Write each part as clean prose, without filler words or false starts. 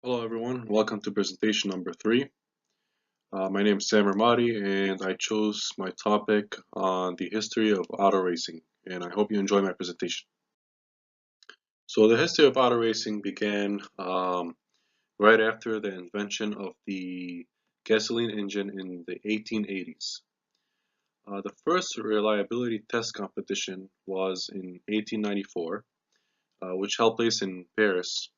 Hello everyone, welcome to presentation number 3. My name is Madi and I chose my topic on the history of auto racing, and I hope you enjoy my presentation. So the history of auto racing began right after the invention of the gasoline engine in the 1880s. The first reliability test competition was in 1894, which held place in Paris.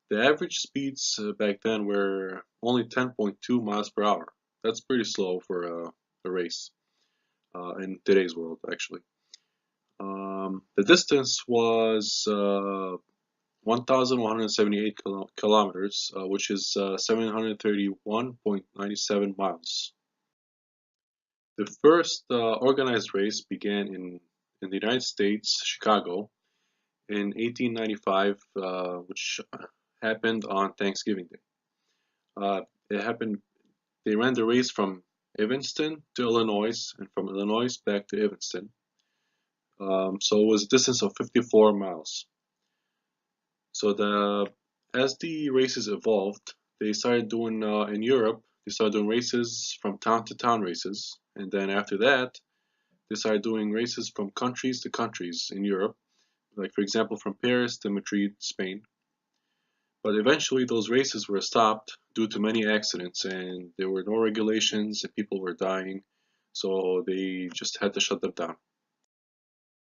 The average speeds back then were only 10.2 miles per hour. That's pretty slow for a race in today's world, actually. The distance was 1,178 kilometers, which is 731.97 miles. The first organized race began in the United States, Chicago, in 1895, which happened on Thanksgiving Day. It happened. They ran the race from Evanston to Illinois and from Illinois back to Evanston. So it was a distance of 54 miles. So as the races evolved, they started doing in Europe. They started doing races from town to town races, and then after that, they started doing races from countries to countries in Europe, like for example from Paris to Madrid, Spain. But eventually, those races were stopped due to many accidents, and there were no regulations, and people were dying, so they just had to shut them down.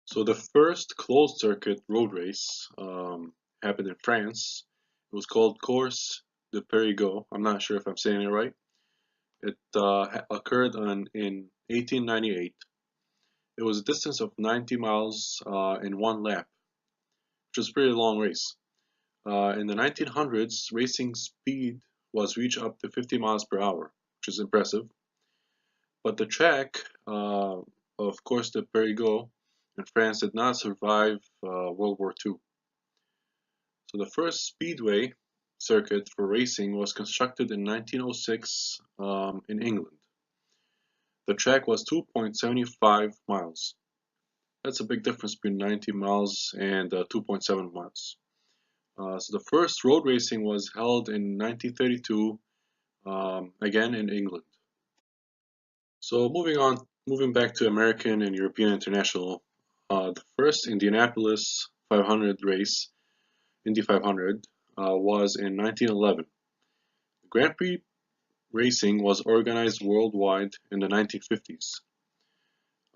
So the first closed circuit road race happened in France. It was called Course de Périgord. I'm not sure if I'm saying it right. It occurred in 1898. It was a distance of 90 miles in one lap, which was a pretty long race. In the 1900s, racing speed was reached up to 50 miles per hour, which is impressive. But the track, of course, the Périgord in France did not survive World War II. So the first speedway circuit for racing was constructed in 1906 in England. The track was 2.75 miles. That's a big difference between 90 miles and 2.7 miles. So the first road racing was held in 1932, again in England. So moving back to American and European International, the first Indianapolis 500 race, Indy 500, was in 1911. Grand Prix racing was organized worldwide in the 1950s.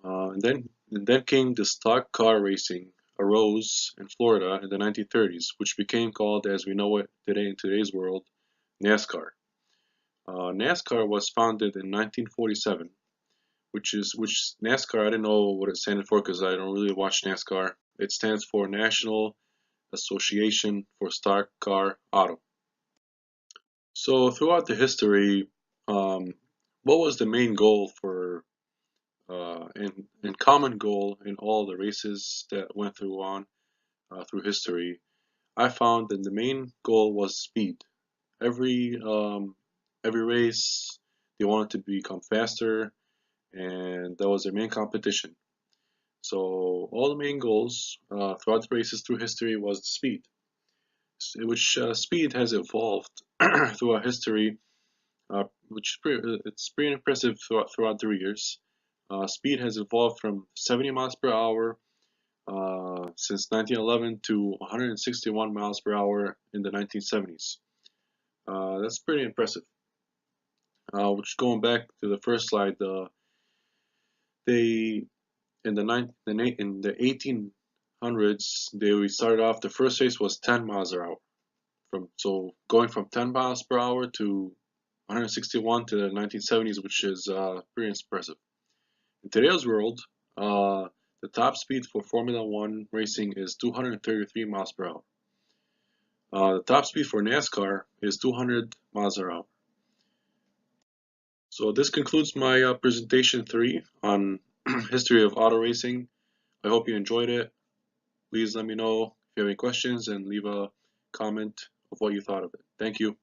And then came the stock car racing, arose in Florida in the 1930s, which became called, as we know it today in today's world, NASCAR. NASCAR was founded in 1947, which NASCAR. I didn't know what it stands for because I don't really watch NASCAR. It stands for National Association for Stock Car Auto. So throughout the history, what was the main goal for and common goal in all the races that went through history? I found that the main goal was speed. Every um, every race they wanted to become faster, and that was their main competition. So all the main goals throughout the races through history was speed, which speed has evolved throughout history, it's pretty impressive throughout the years. Speed has evolved from 70 miles per hour since 1911 to 161 miles per hour in the 1970s. That's pretty impressive. Which going back to the first slide, they in the 1800s they started off. The first race was 10 miles per hour. Going from 10 miles per hour to 161 to the 1970s, which is pretty impressive. In today's world, the top speed for Formula One racing is 233 miles per hour. The top speed for NASCAR is 200 miles per hour. So this concludes my presentation 3 on history of auto racing. I hope you enjoyed it. Please let me know if you have any questions and leave a comment of what you thought of it. Thank you.